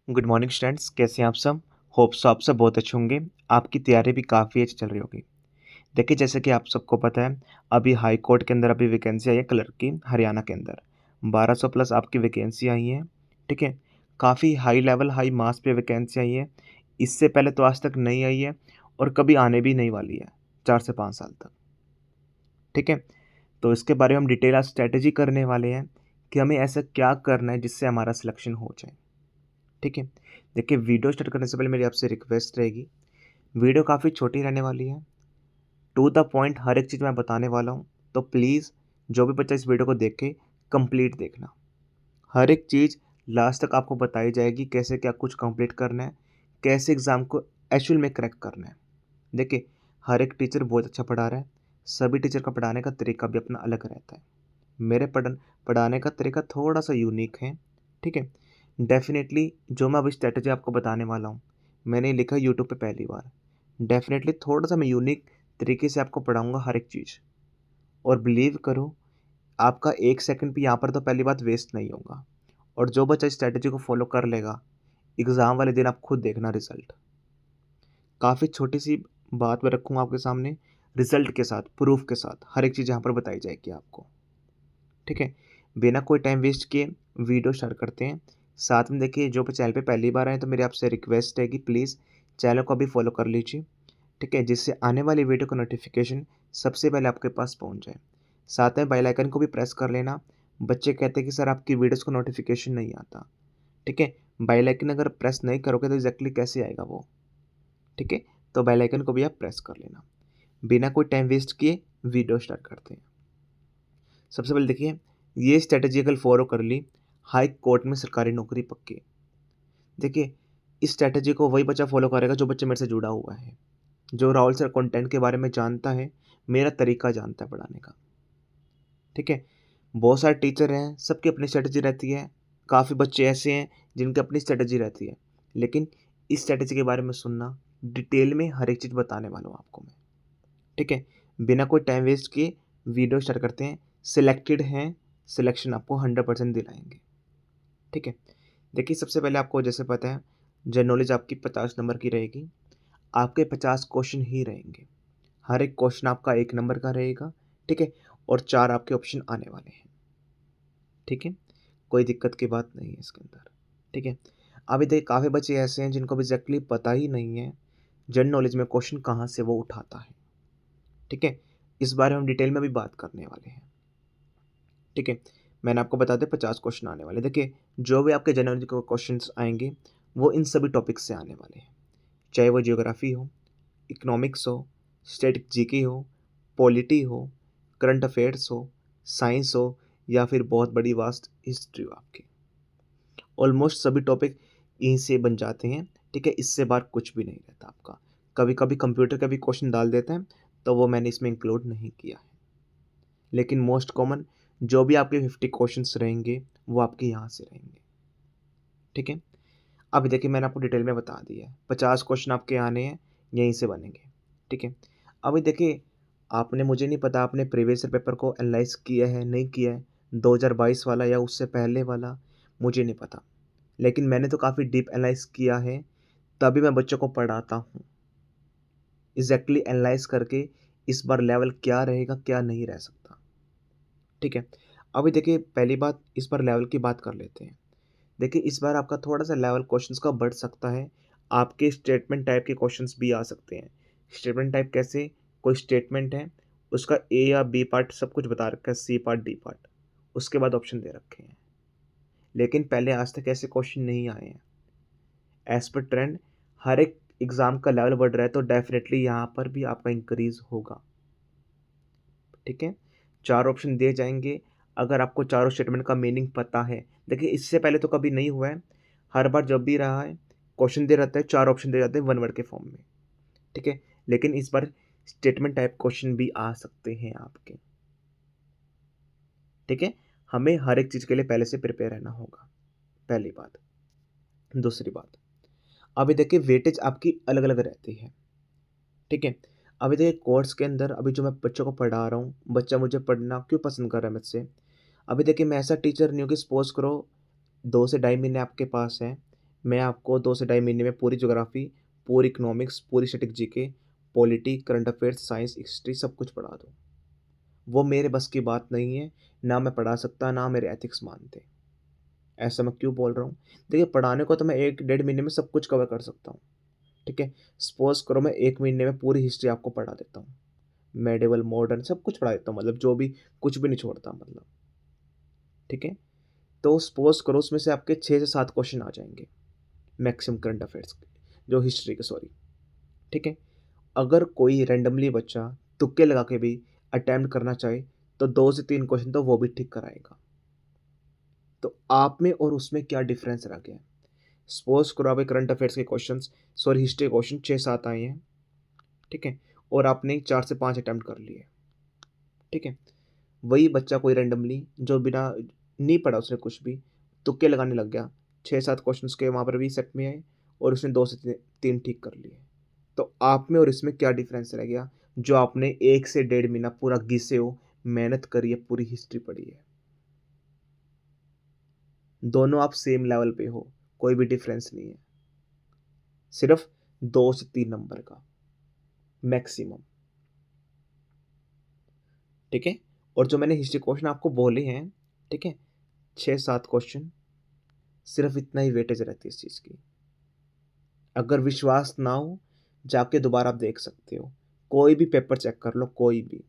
Good morning students, कैसे हैं आप सब। होप सो आप सब बहुत अच्छे होंगे। आपकी तैयारी भी काफ़ी अच्छी चल रही होगी। देखिए, जैसे कि आप सबको पता है, अभी हाई कोर्ट के अंदर अभी वैकेंसी आई है क्लर्क की हरियाणा के अंदर। 1200 प्लस आपकी वैकेंसी आई है। ठीक है, काफ़ी हाई लेवल हाई मास पे वैकेंसी आई है। इससे पहले तो आज तक नहीं आई है और कभी आने भी नहीं वाली है 4 से 5 साल तक। ठीक है, तो इसके बारे में हम डिटेल आज स्ट्रैटेजी करने वाले हैं कि हमें ऐसा क्या करना है जिससे हमारा सिलेक्शन हो जाए। ठीक है, देखिए वीडियो स्टार्ट करने से पहले मेरी आपसे रिक्वेस्ट रहेगी, वीडियो काफ़ी छोटी रहने वाली है। टू द पॉइंट हर एक चीज़ मैं बताने वाला हूँ, तो प्लीज़ जो भी बच्चा इस वीडियो को देखे कंप्लीट देखना। हर एक चीज़ लास्ट तक आपको बताई जाएगी, कैसे क्या कुछ कंप्लीट करना है, कैसे एग्ज़ाम को एक्चुअल में क्रैक करना है। देखिए, हर एक टीचर बहुत अच्छा पढ़ा रहा है, सभी टीचर का पढ़ाने का तरीका भी अपना अलग रहता है। मेरे पढ़ाने का तरीका थोड़ा सा यूनिक है। ठीक है, डेफिनेटली जो मैं अभी स्ट्रेटजी आपको बताने वाला हूँ, मैंने लिखा यूट्यूब पे पहली बार। डेफिनेटली थोड़ा सा मैं यूनिक तरीके से आपको पढ़ाऊँगा हर एक चीज़। और बिलीव करो, आपका 1 सेकंड भी यहाँ पर तो पहली बात वेस्ट नहीं होगा। और जो बच्चा इस स्ट्रैटेजी को फॉलो कर लेगा, एग्ज़ाम वाले दिन आप खुद देखना रिज़ल्ट। काफ़ी छोटी-सी बात मैं रखूँगा आपके सामने, रिज़ल्ट के साथ, प्रूफ़ के साथ, हर एक चीज़ यहाँ पर बताई जाएगी आपको। ठीक है, बिना कोई टाइम वेस्ट किए वीडियो स्टार्ट करते हैं। साथ में देखिए, जो चैनल पे पहली बार आए तो मेरी आपसे रिक्वेस्ट है कि प्लीज़ चैनल को अभी फॉलो कर लीजिए। ठीक है, जिससे आने वाली वीडियो का नोटिफिकेशन सबसे पहले आपके पास पहुंच जाए। साथ में बेल आइकन को भी प्रेस कर लेना। बच्चे कहते हैं कि सर आपकी वीडियोस को नोटिफिकेशन नहीं आता। ठीक है, बेल आइकन अगर प्रेस नहीं करोगे तो एग्जैक्टली कैसे आएगा वो। ठीक है, तो बेल आइकन को भी आप प्रेस कर लेना। बिना कोई टाइम वेस्ट किए वीडियो स्टार्ट करते हैं। सबसे पहले देखिए, ये स्ट्रेटजी अगर फॉलो कर ली, हाई कोर्ट में सरकारी नौकरी पक्की। देखिए, इस स्ट्रेटजी को वही बच्चा फॉलो करेगा जो बच्चा मेरे से जुड़ा हुआ है, जो राहुल सर कंटेंट के बारे में जानता है, मेरा तरीका जानता है पढ़ाने का। ठीक है, बहुत सारे टीचर हैं, सबकी अपनी स्ट्रेटजी रहती है। काफ़ी बच्चे ऐसे हैं जिनकी अपनी स्ट्रेटजी रहती है, लेकिन इस स्ट्रेटजी के बारे में सुनना, डिटेल में हर एक चीज़ बताने वाला हूँ आपको मैं। ठीक है, बिना कोई टाइम वेस्ट किए वीडियो स्टार्ट करते हैं। सिलेक्टेड हैं, सिलेक्शन आपको 100% दिलाएंगे। ठीक है, देखिए सबसे पहले आपको जैसे पता है, जनरल नॉलेज आपकी 50 नंबर की रहेगी। आपके 50 क्वेश्चन ही रहेंगे। हर एक क्वेश्चन आपका 1 नंबर का रहेगा। ठीक है, और 4 आपके ऑप्शन आने वाले हैं। ठीक है, कोई दिक्कत की बात नहीं है इसके अंदर। ठीक है, अभी देखिए काफ़ी बच्चे ऐसे हैं जिनको एग्जैक्टली पता ही नहीं है जनरल नॉलेज में क्वेश्चन कहाँ से वो उठाता है। ठीक है, इस बारे में हम डिटेल में भी बात करने वाले हैं। ठीक है, मैंने आपको बता दिया 50 क्वेश्चन आने वाले। देखिए, जो भी आपके जनरल के क्वेश्चन आएंगे वो इन सभी टॉपिक से आने वाले हैं, चाहे वो जियोग्राफी हो, इकोनॉमिक्स हो, स्टैटिक जीके हो, पॉलिटी हो, करंट अफेयर्स हो, साइंस हो, या फिर बहुत बड़ी वास्ट हिस्ट्री हो आपकी। ऑलमोस्ट सभी टॉपिक यहीं से बन जाते हैं। ठीक है, इससे बाहर कुछ भी नहीं रहता आपका। कभी कभी कंप्यूटर का भी क्वेश्चन डाल देते हैं, तो वो मैंने इसमें इंक्लूड नहीं किया है। लेकिन मोस्ट कॉमन जो भी आपके 50 क्वेश्चंस रहेंगे वो आपके यहाँ से रहेंगे। ठीक है, अब देखिए मैंने आपको डिटेल में बता दिया है, 50 क्वेश्चन आपके आने हैं, यहीं से बनेंगे। ठीक है, अभी देखिए, आपने, मुझे नहीं पता आपने प्रीवियस ईयर पेपर को एनालाइज किया है नहीं किया है, 2022 वाला या उससे पहले वाला, मुझे नहीं पता। लेकिन मैंने तो काफ़ी डीप एनालाइज किया है, तभी मैं बच्चों को पढ़ाता हूँ। एग्जैक्टली एनालाइज करके इस बार लेवल क्या रहेगा क्या नहीं रह सकता। ठीक है, अभी देखिए पहली बात, इस बार लेवल की बात कर लेते हैं। देखिए, इस बार आपका थोड़ा सा लेवल क्वेश्चंस का बढ़ सकता है। आपके स्टेटमेंट टाइप के क्वेश्चंस भी आ सकते हैं। स्टेटमेंट टाइप कैसे, कोई स्टेटमेंट है, उसका ए या बी पार्ट सब कुछ बता रखा है, सी पार्ट डी पार्ट, उसके बाद ऑप्शन दे रखे हैं। लेकिन पहले आज तक ऐसे क्वेश्चन नहीं आए हैं। एज पर ट्रेंड हर एक एग्ज़ाम का लेवल बढ़ रहा है, तो डेफिनेटली यहाँ पर भी आपका इंक्रीज होगा। ठीक है, 4 ऑप्शन दिए जाएंगे। अगर आपको चारों स्टेटमेंट का मीनिंग पता है, देखिए इससे पहले तो कभी नहीं हुआ है। हर बार जब भी रहा है, क्वेश्चन दे रहता है, 4 ऑप्शन दे जाते हैं 1 वर्ड के फॉर्म में। ठीक है, लेकिन इस बार स्टेटमेंट टाइप क्वेश्चन भी आ सकते हैं आपके। ठीक है, हमें हर एक चीज़ के लिए पहले से प्रिपेयर रहना होगा, पहली बात। दूसरी बात, अभी देखिए वेटेज आपकी अलग अलग रहती है। ठीक है, अभी देखिए कोर्स के अंदर अभी जो मैं बच्चों को पढ़ा रहा हूँ, बच्चा मुझे पढ़ना क्यों पसंद कर रहा है मुझसे। अभी देखिए मैं ऐसा टीचर नहीं हूँ कि सपोज करो 2 से ढाई महीने आपके पास है, मैं आपको 2 से ढाई महीने में पूरी ज्योग्राफी, पूरी इकोनॉमिक्स, पूरी static GK, polity, current affairs, science, history सब कुछ पढ़ा दूँ। वो मेरे बस की बात नहीं है, ना मैं पढ़ा सकता, ना मेरे एथिक्स मानते। ऐसा मैं क्यों बोल रहा हूँ? देखिए, पढ़ाने को तो मैं 1 डेढ़ महीने में सब कुछ कवर कर सकता हूँ, ठीक है? सपोज़ करो मैं 1 महीने में पूरी हिस्ट्री आपको पढ़ा देता हूँ। मेडिएवल, मॉडर्न सब कुछ पढ़ा देता हूँ, मतलब जो भी कुछ भी नहीं छोड़ता मतलब, ठीक है? तो सपोज़ करो उसमें से आपके 6 से 7 क्वेश्चन आ जाएँगे मैक्सिमम करंट अफेयर्स के, जो हिस्ट्री के सॉरी, ठीक है? अगर कोई रैंडमली बच्चा तुक्के लगा के भी अटेम्प्ट करना चाहे, तो 2 से 3 क्वेश्चन तो वो भी ठीक कराएगा। तो आप में और उसमें क्या डिफरेंस रह गया? सपोज़ करो आपके करंट अफेयर्स के क्वेश्चंस सॉरी हिस्ट्री क्वेश्चन 6-7 आए हैं, ठीक है? और आपने 4 से 5 अटेम्प्ट कर लिए, ठीक है? वही बच्चा कोई रैंडमली जो बिना नहीं पढ़ा उसने कुछ भी, तुक्के लगाने लग गया, 6-7 क्वेश्चन उसके वहाँ पर भी सेट में आए और उसने 2 से 3 ठीक कर लिए। तो आप में और इसमें क्या डिफरेंस रह गया, जो आपने 1 से डेढ़ महीना पूरा घिसे हो, मेहनत करी है, पूरी हिस्ट्री पढ़ी है। दोनों आप सेम लेवल पे हो, कोई भी डिफरेंस नहीं है। सिर्फ 2 से 3 नंबर का मैक्सिमम, ठीक है? और जो मैंने हिस्ट्री क्वेश्चन आपको बोले हैं, ठीक है? 6-7 क्वेश्चन, सिर्फ इतना ही वेटेज रहती है इस चीज़ की। अगर विश्वास ना हो, जाके दोबारा आप देख सकते हो। कोई भी पेपर चेक कर लो, कोई भी,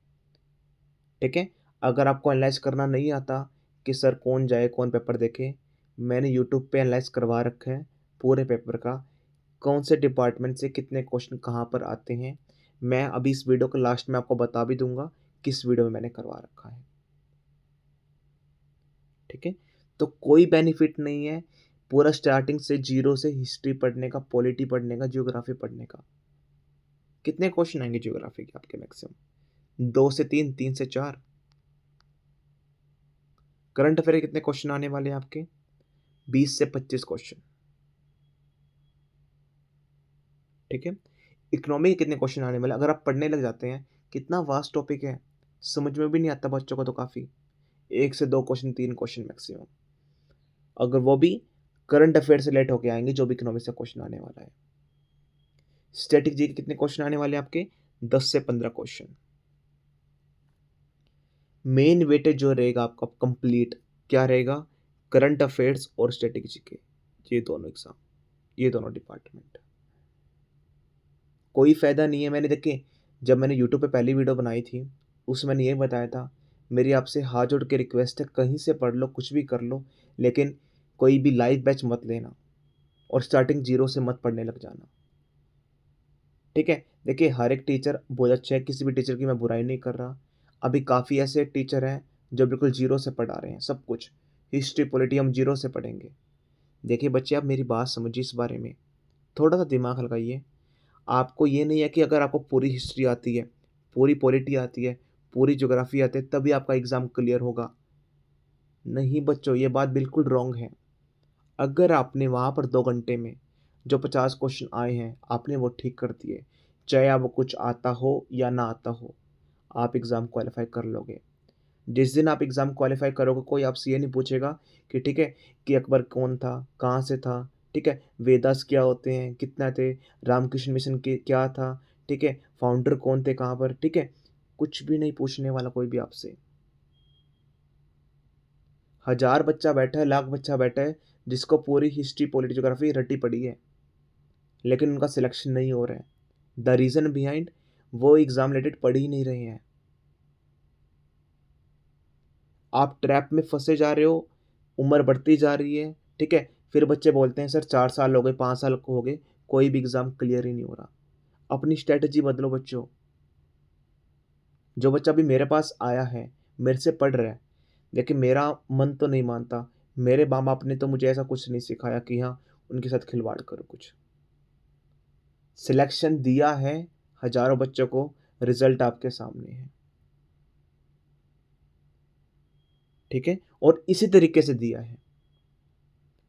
ठीक है? अगर आपको एनालाइज़ करना नहीं आता कि सर कौन जाए, कौन पेपर देखे, मैंने यूट्यूब पे एनालाइज़ करवा रखा है पूरे पेपर का, कौन से डिपार्टमेंट से कितने क्वेश्चन कहाँ पर आते हैं। मैं अभी इस वीडियो के लास्ट में आपको बता भी दूँगा, किस वीडियो में मैंने करवा रखा है, ठीक है? तो कोई बेनिफिट नहीं है पूरा स्टार्टिंग से ज़ीरो से हिस्ट्री पढ़ने का, पॉलिटी पढ़ने का, ज्योग्राफी पढ़ने का। कितने क्वेश्चन आएँगे ज्योग्राफी के आपके मैक्सिमम? 2 से 3, 3 से 4। करंट अफेयर के कितने क्वेश्चन आने वाले हैं आपके? 20 से 25 क्वेश्चन, ठीक है? इकोनॉमी के कितने क्वेश्चन आने वाले हैं? अगर आप पढ़ने लग जाते हैं, कितना वास्ट टॉपिक है, समझ में भी नहीं आता बच्चों को तो काफ़ी। 1 से 2 क्वेश्चन, 3 क्वेश्चन मैक्सिमम। अगर वो भी करंट अफेयर से रिलेट होके आएँगे, जो भी इकोनॉमी से क्वेश्चन आने वाला है। स्टैटिक जी के कितने क्वेश्चन आने वाले हैं आपके? 10 से 15 क्वेश्चन। मेन वेटेज जो रहेगा आपका कंप्लीट क्या रहेगा? करंट अफेयर्स और स्टैटिक जीके, ये दोनों एग्जाम, ये दोनों डिपार्टमेंट। कोई फ़ायदा नहीं है। मैंने देखिए, जब मैंने यूट्यूब पे पहली वीडियो बनाई थी, उसमें मैंने ये बताया था, मेरी आपसे हाथ जोड़ के रिक्वेस्ट है, कहीं से पढ़ लो, कुछ भी कर लो, लेकिन कोई भी लाइव बैच मत लेना और स्टार्टिंग जीरो से मत पढ़ने लग जाना, ठीक है? देखिए, हर एक टीचर बहुत अच्छा है, किसी भी टीचर की मैं बुराई नहीं कर रहा। अभी काफ़ी ऐसे टीचर हैं जो बिल्कुल ज़ीरो से पढ़ा रहे हैं सब कुछ। हिस्ट्री, पॉलिटी हम ज़ीरो से पढ़ेंगे। देखिए बच्चे, आप मेरी बात समझिए इस बारे में, थोड़ा-सा दिमाग लगाइए। आपको ये नहीं है कि अगर आपको पूरी हिस्ट्री आती है, पूरी पॉलिटी आती है, पूरी ज्योग्राफी आती है, तभी आपका एग्ज़ाम क्लियर होगा। नहीं बच्चों, ये बात बिल्कुल रॉन्ग है। अगर आपने वहाँ पर 2 घंटे में जो 50 क्वेश्चन आए हैं, आपने वो ठीक कर दिए, चाहे आपको कुछ आता हो या ना आता हो, आप एग्ज़ाम क्वालीफ़ाई कर लोगे। जिस दिन आप एग्ज़ाम क्वालीफ़ाई करोगे, कोई आपसे ये नहीं पूछेगा कि ठीक है, कि अकबर कौन था, कहाँ से था, ठीक है, वेदास क्या होते हैं, कितना थे, रामकृष्ण मिशन के क्या था, ठीक है, फाउंडर कौन थे, कहाँ पर, ठीक है, कुछ भी नहीं पूछने वाला कोई भी आपसे। हज़ार बच्चा बैठा है, लाख बच्चा बैठा है, जिसको पूरी हिस्ट्री, पॉलिटी, ज्योग्राफी रटी पड़ी है, लेकिन उनका सिलेक्शन नहीं हो रहा है। द रीज़न बिहाइंड, वो एग्ज़ाम रिलेटेड पढ़ ही नहीं रहे हैं। आप ट्रैप में फँसे जा रहे हो, उम्र बढ़ती जा रही है, ठीक है? फिर बच्चे बोलते हैं सर 4 साल हो गए, 5 साल को हो गए, कोई भी एग्ज़ाम क्लियर ही नहीं हो रहा। अपनी स्ट्रैटेजी बदलो बच्चों। जो बच्चा अभी मेरे पास आया है, मेरे से पढ़ रहा है, लेकिन मेरा मन तो नहीं मानता। मेरे माँ-बाप ने तो मुझे ऐसा कुछ नहीं सिखाया कि हाँ, उनके साथ खिलवाड़ करो कुछ। सिलेक्शन दिया है हज़ारों बच्चों को, रिज़ल्ट आपके सामने है, ठीक है? और इसी तरीके से दिया है।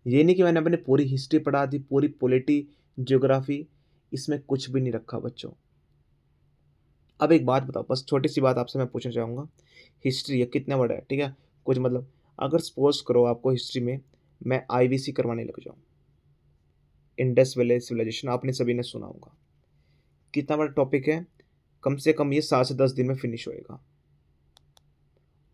ये नहीं कि मैंने अपनी पूरी हिस्ट्री पढ़ा दी, पूरी पॉलिटी, ज्योग्राफी, इसमें कुछ भी नहीं रखा बच्चों। अब एक बात बताओ, बस छोटी-सी बात आपसे मैं पूछना चाहूँगा, हिस्ट्री है, कितना बड़ा है, ठीक है? कुछ मतलब, अगर सपोज़ करो आपको हिस्ट्री में मैं आईवीसी करवाने लग जाऊँ, इंडस वैली सिविलाइजेशन, आपने सभी ने सुना होगा। कितना बड़ा टॉपिक है, कम से कम ये 7 से 10 दिन में फिनिश होएगा।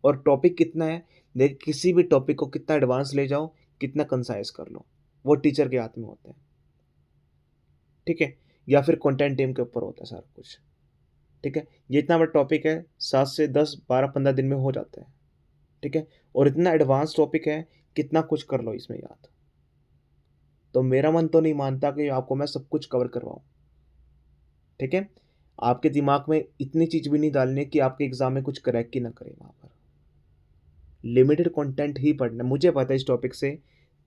और टॉपिक कितना है, देख किसी भी टॉपिक को कितना एडवांस ले जाओ, कितना कंसाइज कर लो, वो टीचर के हाथ में होता है। ठीक है, या फिर कंटेंट टीम के ऊपर होता है सारा कुछ। ठीक है, ये इतना बड़ा टॉपिक है, 7 से 10 12 15 दिन में हो जाता है। ठीक है, और इतना एडवांस टॉपिक है, कितना कुछ कर लो इसमें याद। तो मेरा मन तो नहीं मानता कि आपको मैं सब कुछ कवर करवाऊं। ठीक है, आपके दिमाग में इतनी चीज भी नहीं डालनी है कि आपके एग्जाम में कुछ क्रैक ही ना करे। वहां पर लिमिटेड कंटेंट ही पढ़ना। मुझे पता है इस टॉपिक से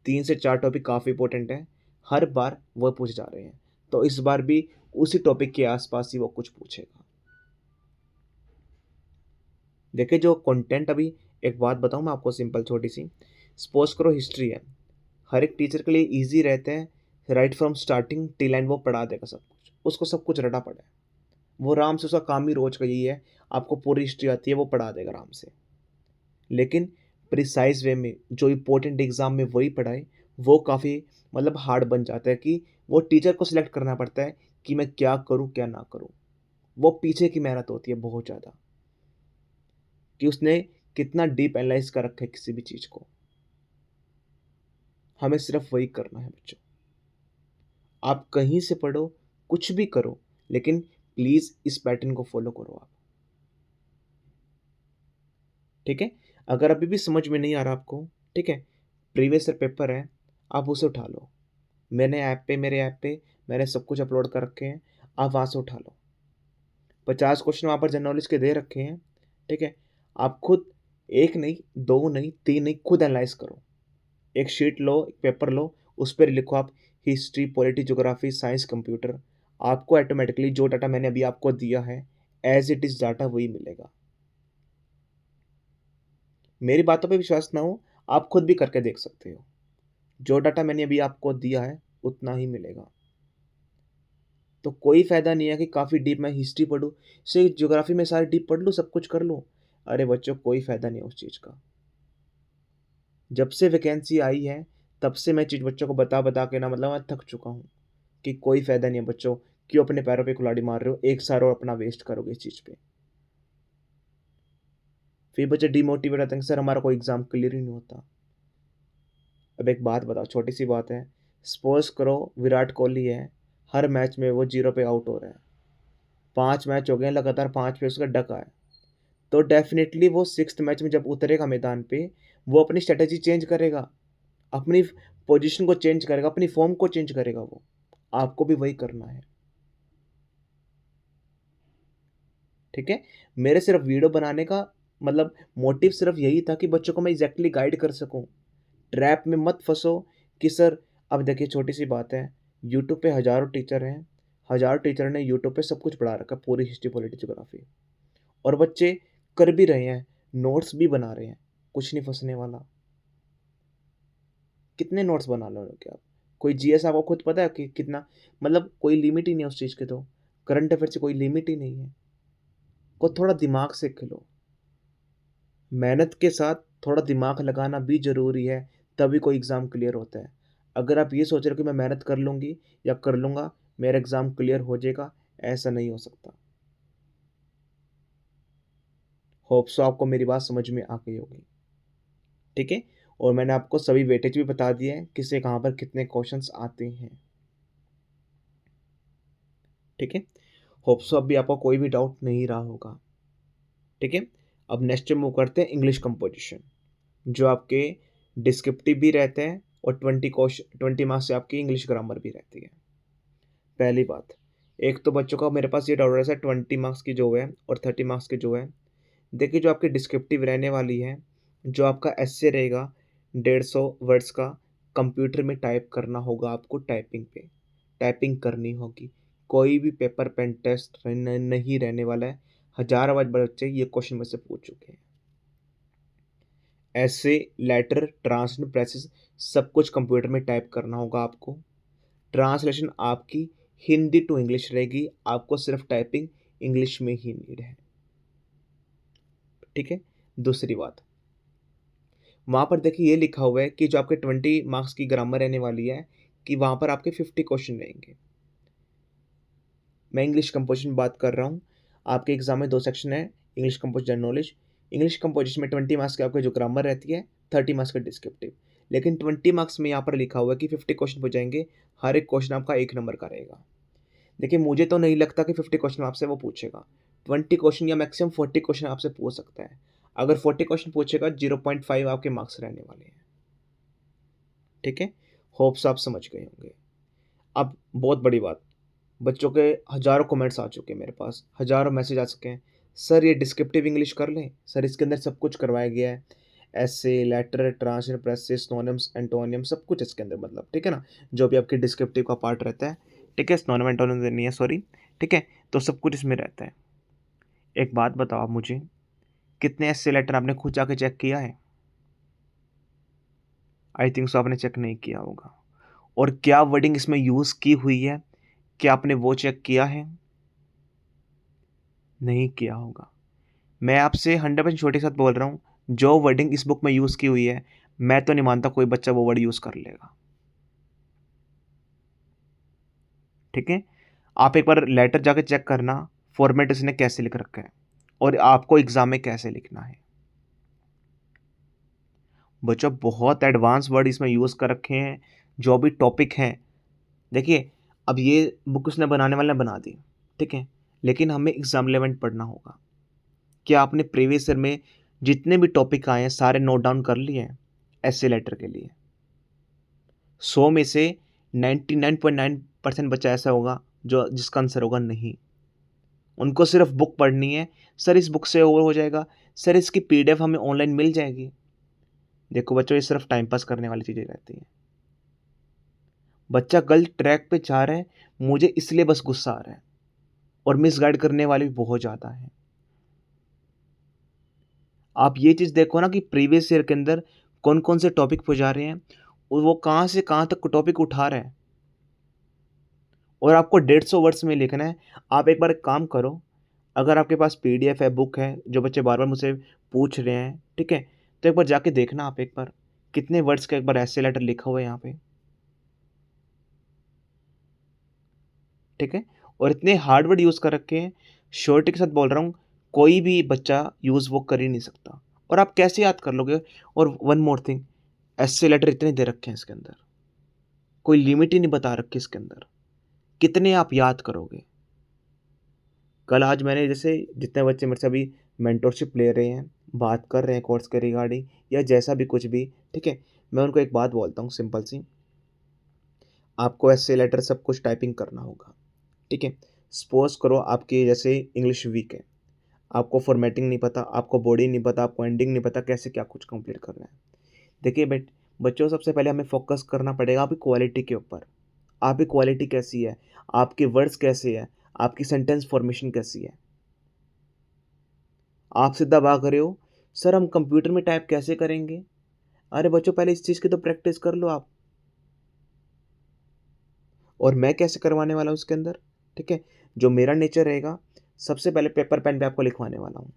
3 से 4 टॉपिक काफ़ी इंपॉर्टेंट है, हर बार वो पूछ जा रहे हैं, तो इस बार भी उसी टॉपिक के आसपास ही वो कुछ पूछेगा। देखिए जो कंटेंट, अभी एक बात बताऊं मैं आपको सिंपल छोटी सी। सपोज करो हिस्ट्री है, हर एक टीचर के लिए इजी रहते हैं, right from starting till and वो पढ़ा देगा सब कुछ, उसको सब कुछ रटा पड़ा है, वो आराम से, उसका काम ही रोज का यही है, आपको पूरी हिस्ट्री आती है, वो पढ़ा देगा आराम से। लेकिन प्रिसाइज वे में जो इम्पोर्टेंट एग्जाम में वही पढ़ाए, वो काफ़ी मतलब हार्ड बन जाता है कि वो टीचर को सिलेक्ट करना पड़ता है कि मैं क्या करूं क्या ना करूं। वो पीछे की मेहनत होती है बहुत ज़्यादा, कि उसने कितना डीप एनालाइज कर रखा है किसी भी चीज़ को। हमें सिर्फ वही करना है बच्चों। आप कहीं से पढ़ो, कुछ भी करो, लेकिन प्लीज़ इस पैटर्न को फॉलो करो आप। ठीक है, अगर अभी भी समझ में नहीं आ रहा आपको, ठीक है, प्रीवियस ईयर पेपर है, आप उसे उठा लो। मेरे ऐप पे मैंने सब कुछ अपलोड कर रखे हैं, आप वहाँ से उठा लो। 50 क्वेश्चन वहाँ पर जनरल नॉलेज के दे रखे हैं। ठीक है, आप खुद एक नहीं, दो नहीं, तीन नहीं, खुद एनालाइज करो। एक शीट लो, एक पेपर लो, उस पर लिखो आप history, polity, geography, science, computer. आपको ऑटोमेटिकली जो डाटा मैंने अभी आपको दिया है, एज इट इज़ डाटा वही मिलेगा। मेरी बातों पे विश्वास ना हो, आप खुद भी करके देख सकते हो। जो डाटा मैंने अभी आपको दिया है उतना ही मिलेगा। तो कोई फ़ायदा नहीं है कि काफ़ी डीप मैं हिस्ट्री पढूँ, सिर्फ ज्योग्राफी में सारी डीप पढ़ लूँ, सब कुछ कर लूँ। अरे बच्चों, कोई फ़ायदा नहीं है उस चीज़ का। जब से वैकेंसी आई है, तब से मैं चीज़ बच्चों को बता बता के ना, मतलब मैं थक चुका हूँ कि कोई फ़ायदा नहीं है बच्चों। क्यों अपने पैरों पे कुल्हाड़ी मार रहे हो, एक साल और अपना वेस्ट करोगे इस चीज़ पे। फिर बच्चे डिमोटिवेट होते हैं, सर हमारा कोई एग्ज़ाम क्लियर ही नहीं होता। अब एक बात बताओ, छोटी सी बात है, सपोज करो विराट कोहली है, हर मैच में वो 0 पे आउट हो रहा है, 5 मैच हो गए लगातार, 5 पे उसका डका है, तो डेफिनेटली वो 6th मैच में जब उतरेगा मैदान पे, वो अपनी स्ट्रेटेजी चेंज करेगा, अपनी पोजीशन को चेंज करेगा, अपनी फॉर्म को चेंज करेगा वो। आपको भी वही करना है। ठीक है, मेरे सिर्फ वीडियो बनाने का मतलब मोटिव सिर्फ यही था कि बच्चों को मैं एग्जैक्टली गाइड कर सकूं। ट्रैप में मत फंसो कि सर, अब देखिए छोटी सी बात है, यूट्यूब पे हज़ारों टीचर हैं, हज़ारों टीचर ने यूट्यूब पे सब कुछ पढ़ा रखा है, पूरी हिस्ट्री, पॉलिटी, ज्योग्राफी, और बच्चे कर भी रहे हैं, नोट्स भी बना रहे हैं, कुछ नहीं फँसने वाला। कितने नोट्स बना लोगे आप? कोई जीएस आपको खुद पता है कि कितना, मतलब कोई लिमिट ही नहीं है उस चीज़ के। तो करंट अफेयर से कोई लिमिट ही नहीं है। को थोड़ा दिमाग से खेलो, मेहनत के साथ थोड़ा दिमाग लगाना भी ज़रूरी है, तभी कोई एग्ज़ाम क्लियर होता है। अगर आप ये सोच रहे हो कि मैं मेहनत कर लूँगी या कर लूँगा, मेरा एग्ज़ाम क्लियर हो जाएगा, ऐसा नहीं हो सकता। होप सो आपको मेरी बात समझ में आ गई होगी। ठीक है, और मैंने आपको सभी वेटेज भी बता दिए हैं, किससे कहाँ पर कितने क्वेश्चंस आते हैं। ठीक है, होप सो अभी आपको कोई भी डाउट नहीं रहा होगा। ठीक है, अब नेक्स्ट मूव करते हैं इंग्लिश कंपोजिशन, जो आपके डिस्क्रिप्टिव भी रहते हैं और 20 मार्क्स से आपकी इंग्लिश ग्रामर भी रहती है। पहली बात, एक तो बच्चों का मेरे पास ये डाउट रहता है 20 मार्क्स की जो है और 30 मार्क्स की जो है। देखिए जो आपकी डिस्क्रिप्टिव रहने वाली है, जो आपका एस्से रहेगा 150 वर्ड्स का, कंप्यूटर में टाइप करना होगा आपको, टाइपिंग पे टाइपिंग करनी होगी। कोई भी पेपर पेन टेस्ट नहीं रहने वाला है। हज़ार बार बच्चे ये क्वेश्चन मुझसे पूछ चुके हैं। ऐसे लेटर, ट्रांसलेशन, प्रेसेस, सब कुछ कंप्यूटर में टाइप करना होगा आपको। ट्रांसलेशन आपकी हिंदी टू इंग्लिश रहेगी, आपको सिर्फ टाइपिंग इंग्लिश में ही नीड है। ठीक है, दूसरी बात, वहाँ पर देखिए ये लिखा हुआ है कि जो आपके 20 मार्क्स की ग्रामर रहने वाली है, कि वहाँ पर आपके 50 क्वेश्चन रहेंगे। मैं इंग्लिश कंपोजिशन बात कर रहा हूँ। आपके एग्जाम में 2 सेक्शन है, English composition general knowledge. English composition में 20 मार्क्स की आपकी जो ग्रामर रहती है, 30 मार्क्स का डिस्क्रिप्टिव। लेकिन 20 मार्क्स में यहाँ पर लिखा हुआ है कि 50 क्वेश्चन हो जाएंगे, हर एक क्वेश्चन आपका 1 नंबर का रहेगा। देखिए मुझे तो नहीं लगता कि 50 क्वेश्चन आपसे वो पूछेगा। 20 क्वेश्चन या मैक्सिमम 40 क्वेश्चन आपसे पूछ सकता है। अगर 40 क्वेश्चन पूछेगा 0.5 आपके मार्क्स रहने वाले हैं। ठीक है, होप्स आप समझ गए होंगे। अब बहुत बड़ी बात, बच्चों के हज़ारों कमेंट्स आ चुके हैं मेरे पास, हज़ारों मैसेज आ चुके हैं, सर ये डिस्क्रिप्टिव इंग्लिश कर लें? सर इसके अंदर सब कुछ करवाया गया है, essay, letter, translation, precis, synonyms, antonym, सब कुछ इसके अंदर, मतलब ठीक है ना, जो भी आपके डिस्क्रिप्टिव का पार्ट रहता है, ठीक है, सिनोनिम एंटोनिम नहीं है, सॉरी, ठीक है, तो सब कुछ इसमें रहता है। एक बात बताओ आप मुझे, कितने एसे लेटर आपने खुद जाके चेक किया है? आई थिंक सो आपने चेक नहीं किया होगा। और क्या वर्डिंग इसमें यूज़ की हुई है, क्या आपने वो चेक किया है? नहीं किया होगा। मैं आपसे 100% छोटे साथ बोल रहा हूँ, जो वर्डिंग इस बुक में यूज़ की हुई है, मैं तो नहीं मानता कोई बच्चा वो वर्ड यूज़ कर लेगा। ठीक है, आप एक बार लेटर जाके चेक करना, फॉर्मेट इसने कैसे लिख रखा है और आपको एग्जाम में कैसे लिखना है। बच्चों बहुत एडवांस वर्ड इसमें यूज़ कर रखे हैं, जो भी टॉपिक हैं। देखिए, अब ये बुक उसने बनाने वाले ने बना दी, ठीक है, लेकिन हमें एग्जाम रिलेवेंट पढ़ना होगा। क्या आपने प्रीवियस ईयर में जितने भी टॉपिक आए हैं सारे नोट डाउन कर लिए हैं एसे लेटर के लिए? 100 में से 99.9% बच्चा ऐसा होगा जो जिसका आंसर होगा नहीं। उनको सिर्फ बुक पढ़नी है, सर इस बुक से और हो जाएगा, सर इसकी पीडीएफ हमें ऑनलाइन मिल जाएगी। देखो बच्चों, ये सिर्फ टाइम पास करने वाली चीज़ें रहती हैं। बच्चा गलत ट्रैक पे जा रहा है, मुझे इसलिए बस गुस्सा आ रहा है, और मिसगाइड करने वाले भी बहुत ज़्यादा हैं। आप ये चीज़ देखो ना कि प्रीवियस ईयर के अंदर कौन कौन से टॉपिक पे जा रहे हैं और वो कहाँ से कहाँ तक टॉपिक उठा रहे हैं, और आपको 150 वर्ड्स में लिखना है। आप एक बार एक काम करो, अगर आपके पास पीडीएफ है, बुक है, जो बच्चे बार बार मुझसे पूछ रहे हैं, ठीक है, तो एक बार जाके देखना आप एक बार कितने वर्ड्स का एक बार ऐसे लेटर लिखा हुआ है यहाँ पे। ठीक है, और इतने हार्ड वर्ड यूज़ कर रखे हैं, श्योरिटी के साथ बोल रहा हूँ, कोई भी बच्चा यूज़ वो कर ही नहीं सकता। और आप कैसे याद कर लोगे? और वन मोर थिंग, ऐसे लेटर इतने दे रखे हैं इसके अंदर, कोई लिमिट ही नहीं बता रखी इसके अंदर, कितने आप याद करोगे? कल आज मैंने जैसे जितने बच्चे मेरे से अभी मेंटरशिप ले रहे हैं, बात कर रहे हैं कोर्स के रिगार्डिंग या जैसा भी कुछ भी, ठीक है, मैं उनको एक बात बोलता हूँ सिंपल सी, आपको ऐसे लेटर सब कुछ टाइपिंग करना होगा। ठीक है, सपोज करो आपकी जैसे इंग्लिश वीक है, आपको फॉर्मेटिंग नहीं पता, आपको बॉडी नहीं पता, आपको एंडिंग नहीं पता, कैसे क्या कुछ कंप्लीट करना है। देखिए बच्चों, सबसे पहले हमें फोकस करना पड़ेगा आपकी क्वालिटी के ऊपर। आपकी क्वालिटी कैसी है, आपके वर्ड्स कैसे है, आपकी सेंटेंस फॉर्मेशन कैसी है। आप सीधा भाग रहे हो, सर हम कंप्यूटर में टाइप कैसे करेंगे? अरे बच्चों, पहले इस चीज़ की तो प्रैक्टिस कर लो आप। और मैं कैसे करवाने वाला हूँ उसके अंदर, ठीक है, जो मेरा नेचर रहेगा, सबसे पहले पेपर पेन पे आपको लिखवाने वाला हूँ।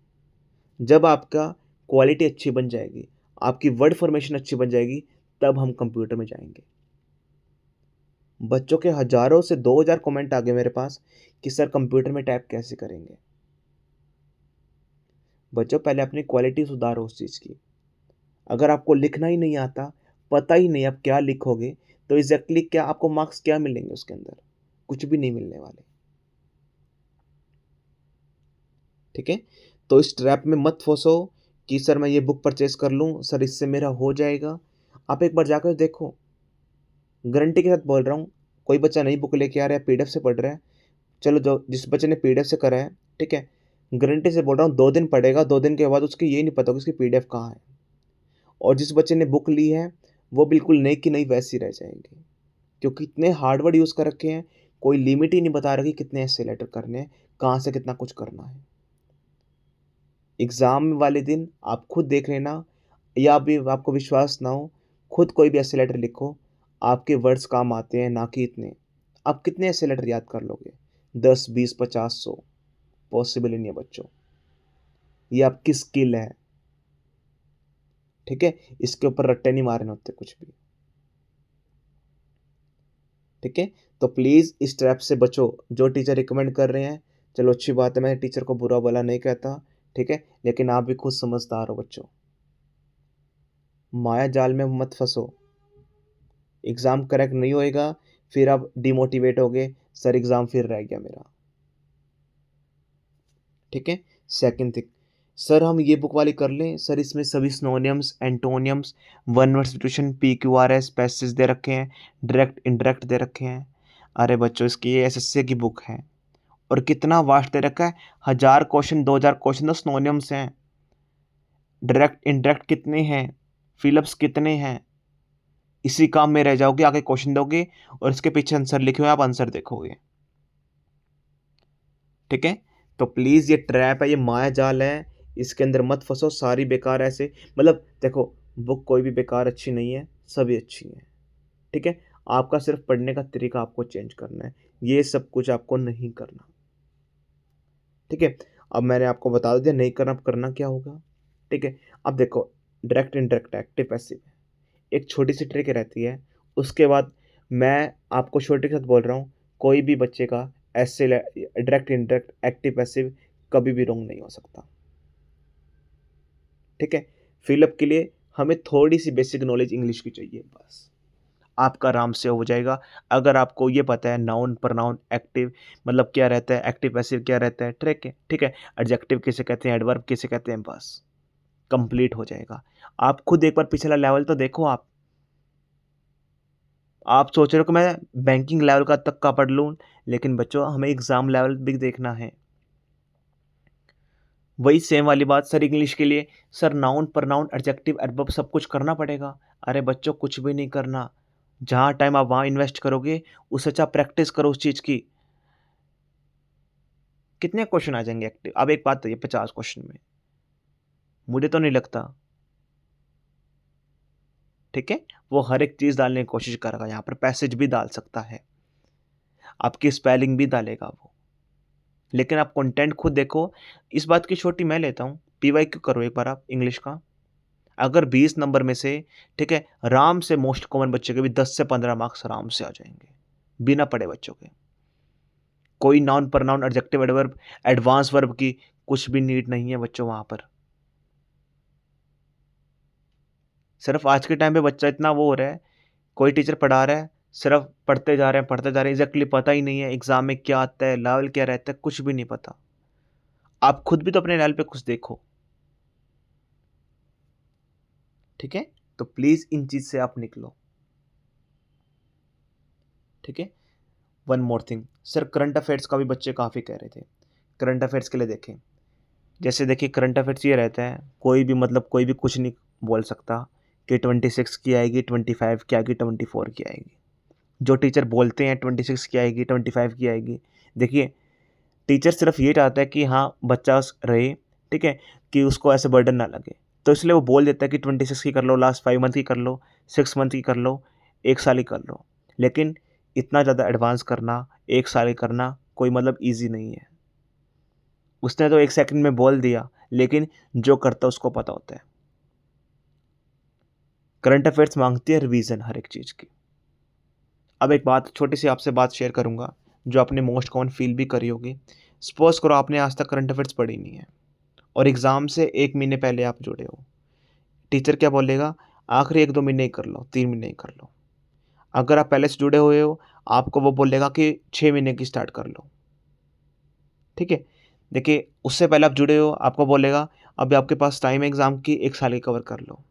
जब आपका क्वालिटी अच्छी बन जाएगी, आपकी वर्ड फॉर्मेशन अच्छी बन जाएगी, तब हम कंप्यूटर में जाएंगे। बच्चों के हज़ारों से 2000 कमेंट आ गए मेरे पास कि सर कंप्यूटर में टाइप कैसे करेंगे। बच्चों, पहले अपनी क्वालिटी सुधारो उस चीज़ की। अगर आपको लिखना ही नहीं आता, पता ही नहीं आप क्या लिखोगे, तो एग्जैक्टली क्या आपको मार्क्स क्या मिलेंगे उसके अंदर? कुछ भी नहीं मिलने वाले। ठीक है, तो इस ट्रैप में मत फंसो कि सर मैं ये बुक परचेज कर लूँ, सर इससे मेरा हो जाएगा। आप एक बार जाकर देखो, गारंटी के साथ बोल रहा हूँ, कोई बच्चा नई बुक लेके आ रहा है, पीडीएफ से पढ़ रहा है, चलो जो जिस बच्चे ने पीडीएफ से करा है, ठीक है, गारंटी से बोल रहा हूँ 2 दिन पढ़ेगा, 2 दिन के बाद उसकी ये नहीं पता होगा उसकी पीडीएफ कहाँ है। और जिस बच्चे ने बुक ली है, वो बिल्कुल नई की नई वैसी रह जाएगी, क्योंकि इतने हार्ड वर्ड यूज़ कर रखे हैं, कोई लिमिट ही नहीं बता रखी कितने ऐसे लेटर करने हैं, कहाँ से कितना कुछ करना है। एग्ज़ाम वाले दिन आप खुद देख लेना, या भी आपको विश्वास ना हो, खुद कोई भी ऐसे लेटर लिखो, आपके वर्ड्स काम आते हैं ना कि इतने। आप कितने ऐसे लेटर याद कर लोगे? 10, 20, 50, 100? पॉसिबल ही नहीं है बच्चों। ये आपकी स्किल है, ठीक है? इसके ऊपर रट्टे नहीं मारने होते कुछ भी। ठीक है? तो प्लीज़ इस ट्रैप से बचो, जो टीचर रिकमेंड कर रहे हैं, चलो अच्छी बात है, मैं टीचर को बुरा-भला नहीं कहता, ठीक है? लेकिन आप भी खुद समझदार हो बच्चों, माया जाल में मत फँसो, एग्ज़ाम करेक्ट नहीं होएगा, फिर आप डिमोटिवेट होगे, सर एग्ज़ाम फिर रह गया मेरा, ठीक है? सेकंड थिंग, सर हम ये बुक वाली कर लें, सर इसमें सभी synonyms, antonyms, one word substitution, PQRS, passage दे रखे हैं, डायरेक्ट, इनडायरेक्ट दे रखे हैं। अरे बच्चों इसकी ये एसएससी की बुक है और कितना वास्ट दे रखा है, 1000 क्वेश्चन, 2000 क्वेश्चन तो सिनोनिम्स हैं, डायरेक्ट, इनडायरेक्ट कितने हैं, फिलअप्स कितने हैं, इसी काम में रह जाओगे, आगे क्वेश्चन दोगे और इसके पीछे आंसर लिखे हुए आप आंसर देखोगे, ठीक है? तो प्लीज़ ये ट्रैप है, ये माया जाल है, इसके अंदर मत फँसो, सारी बेकार ऐसे मतलब देखो, बुक कोई भी बेकार अच्छी नहीं है, सभी अच्छी हैं, ठीक है? आपका सिर्फ पढ़ने का तरीका आपको चेंज करना है, ये सब कुछ आपको नहीं करना, ठीक है? अब मैंने आपको बता दिया नहीं करना, अब करना क्या होगा, ठीक है? अब देखो, डायरेक्ट, इनडायरेक्ट, एक्टिव, पैसिव, एक छोटी-सी ट्रिक रहती है, उसके बाद मैं आपको श्योरिटी के साथ बोल रहा हूँ, कोई भी बच्चे का ऐसे डायरेक्ट, इनडायरेक्ट, एक्टिव, पैसिव कभी भी रॉन्ग नहीं हो सकता, ठीक है? फिलअप के लिए हमें थोड़ी-सी बेसिक नॉलेज इंग्लिश की चाहिए बस, आपका आराम से हो जाएगा। अगर आपको ये पता है नाउन, प्रोनाउन, एक्टिव मतलब क्या रहता है, एक्टिव, पैसिव क्या रहता है, ठीक है? एडजेक्टिव किसे कहते हैं, एडवर्ब किसे कहते हैं, बस कंप्लीट हो जाएगा। आप खुद एक बार पिछला लेवल तो देखो आप सोच रहे हो कि मैं बैंकिंग लेवल का तक का पढ़ लूँ, लेकिन बच्चों हमें एग्ज़ाम लेवल भी देखना है। वही सेम वाली बात सर इंग्लिश के लिए, sir noun, pronoun, adjective, adverb सब कुछ करना पड़ेगा। अरे बच्चों कुछ भी नहीं करना, जहाँ टाइम आप वहाँ इन्वेस्ट करोगे, उससे अच्छा प्रैक्टिस करो उस चीज़ की। कितने क्वेश्चन आ जाएँगे एक्टिव? अब एक बात बताइए 50 क्वेश्चन में, मुझे तो नहीं लगता, ठीक है? वो हर एक चीज़ डालने की कोशिश करेगा, यहाँ पर पैसेज भी डाल सकता है, आपकी स्पेलिंग भी डालेगा वो। लेकिन आप कंटेंट खुद देखो, इस बात की छोटी मैं लेता हूँ, पीवाईक्यू करो एक बार आप इंग्लिश का, अगर 20 नंबर में से, ठीक है, आराम से मोस्ट कॉमन बच्चे के भी 10 से 15 मार्क्स आराम से आ जाएँगे, बिना पढ़े बच्चों के। कोई noun, pronoun, adjective, adverb, advance verb की कुछ भी नीड नहीं है बच्चों वहाँ पर। सिर्फ़ आज के टाइम पे बच्चा इतना वो हो रहा है, कोई टीचर पढ़ा रहा है, सिर्फ़ पढ़ते जा रहे हैं, पढ़ते जा रहे हैं, एग्ज़ैक्टली पता ही नहीं है एग्ज़ाम में क्या आता है, लेवल क्या रहता है, कुछ भी नहीं पता। आप खुद भी तो अपने लेवल पे कुछ देखो, ठीक है? तो प्लीज़ इन चीज़ से आप निकलो, ठीक है? One more thing, sir current affairs का भी बच्चे काफ़ी कह रहे थे। करंट अफेयर्स के लिए देखें, जैसे देखिए करंट अफेयर्स ये रहता है, कोई भी मतलब कोई भी कुछ नहीं बोल सकता कि 26 की आएगी, 25 की आएगी, 24 की आएगी। जो टीचर बोलते हैं 26 की आएगी, 25 की आएगी, देखिए टीचर सिर्फ ये चाहता है कि हाँ, बच्चा रहे, ठीक है? कि उसको ऐसे बर्डन ना लगे। तो इसलिए वो बोल देता है कि 26 की कर लो, लास्ट 5 मंथ की कर लो, 6 मंथ की कर लो, 1 साल की कर लो। लेकिन इतना ज़्यादा एडवांस करना, 1 साल की करना कोई मतलब ईज़ी नहीं है। उसने तो 1 सेकंड में बोल दिया, लेकिन जो करता है उसको पता होता है। करंट अफेयर्स माँगती है रिवीज़न हर एक चीज़ की। अब एक बात छोटी-सी आपसे बात शेयर करूँगा, जो आपने मोस्ट कॉमन फ़ील भी करी होगी। सपोज़ करो आपने आज तक करंट अफेयर्स पढ़ी नहीं है और एग्ज़ाम से 1 महीने पहले आप जुड़े हो। टीचर क्या बोलेगा? आखिरी 1-2 महीने ही कर लो, 3 महीने ही कर लो। अगर आप पहले से जुड़े हुए हो, आपको वो बोलेगा कि 6 महीने की स्टार्ट कर लो, ठीक है? देखिए, उससे पहले आप जुड़े हो, आपको बोलेगा अभी आपके पास टाइम है एग्ज़ाम की, 1 साल की कवर कर लो,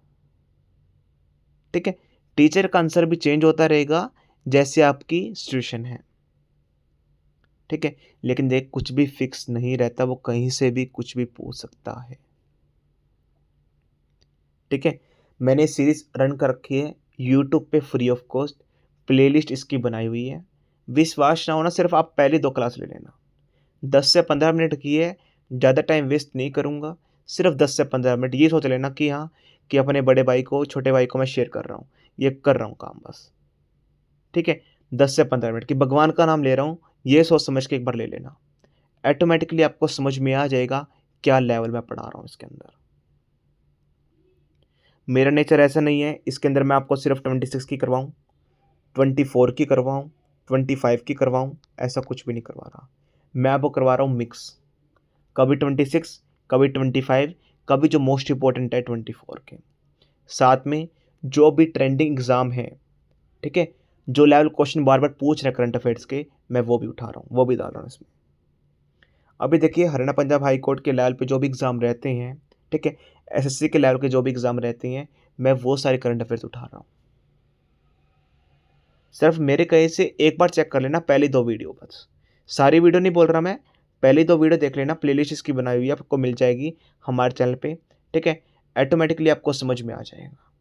ठीक है? टीचर का आंसर भी चेंज होता रहेगा, जैसे आपकी सिचुएशन है, ठीक है? लेकिन देख कुछ भी फिक्स नहीं रहता, वो कहीं से भी कुछ भी पूछ सकता है, ठीक है? मैंने सीरीज़ रन कर रखी है यूट्यूब पे फ्री ऑफ कॉस्ट, प्लेलिस्ट इसकी बनाई हुई है। विश्वास ना हो ना, सिर्फ़ आप पहली 2 क्लास ले लेना। 10 से 15 मिनट की है, ज़्यादा टाइम वेस्ट नहीं करूँगा, सिर्फ़ 10 से 15 मिनट ये सोच लेना कि हाँ, कि अपने बड़े भाई को, छोटे भाई को मैं शेयर कर रहा हूँ, ये कर रहा हूँ काम बस, ठीक है? 10 से 15 मिनट कि भगवान का नाम ले रहा हूँ, ये सोच समझ के एक बार ले लेना। ऑटोमैटिकली आपको समझ में आ जाएगा, क्या लेवल मैं पढ़ा रहा हूँ इसके अंदर। मेरा नेचर ऐसा नहीं है, इसके अंदर मैं आपको सिर्फ़ 26 की करवाऊँ, 24 की करवाऊँ, 25 की करवाऊँ, ऐसा कुछ भी नहीं करवा रहा। मैं आपको करवा रहा हूँ मिक्स, कभी 26, कभी 25, कभी जो मोस्ट इम्पोर्टेंट है 24 के। साथ में जो भी ट्रेंडिंग एग्ज़ाम है, ठीक है, जो लेवल क्वेश्चन बार बार पूछ रहे करंट अफेयर्स के, मैं वो भी उठा रहा हूँ, वो भी डाल रहा हूँ इसमें। अभी देखिए हरियाणा पंजाब हाई कोर्ट के लेवल पे जो भी एग्ज़ाम रहते हैं, ठीक है, एसएससी के लेवल के जो भी एग्ज़ाम रहते हैं, मैं वो सारे करंट अफेयर्स उठा रहा हूँ। सिर्फ मेरे कहे से एक बार चेक कर लेना पहली 2 वीडियो बस। सारी वीडियो नहीं बोल रहा मैं, पहली 2 वीडियो देख लेना, प्लेलिस्ट इसकी बनाई हुई है, आपको मिल जाएगी हमारे चैनल पे, ठीक है? ऑटोमेटिकली आपको समझ में आ जाएगा।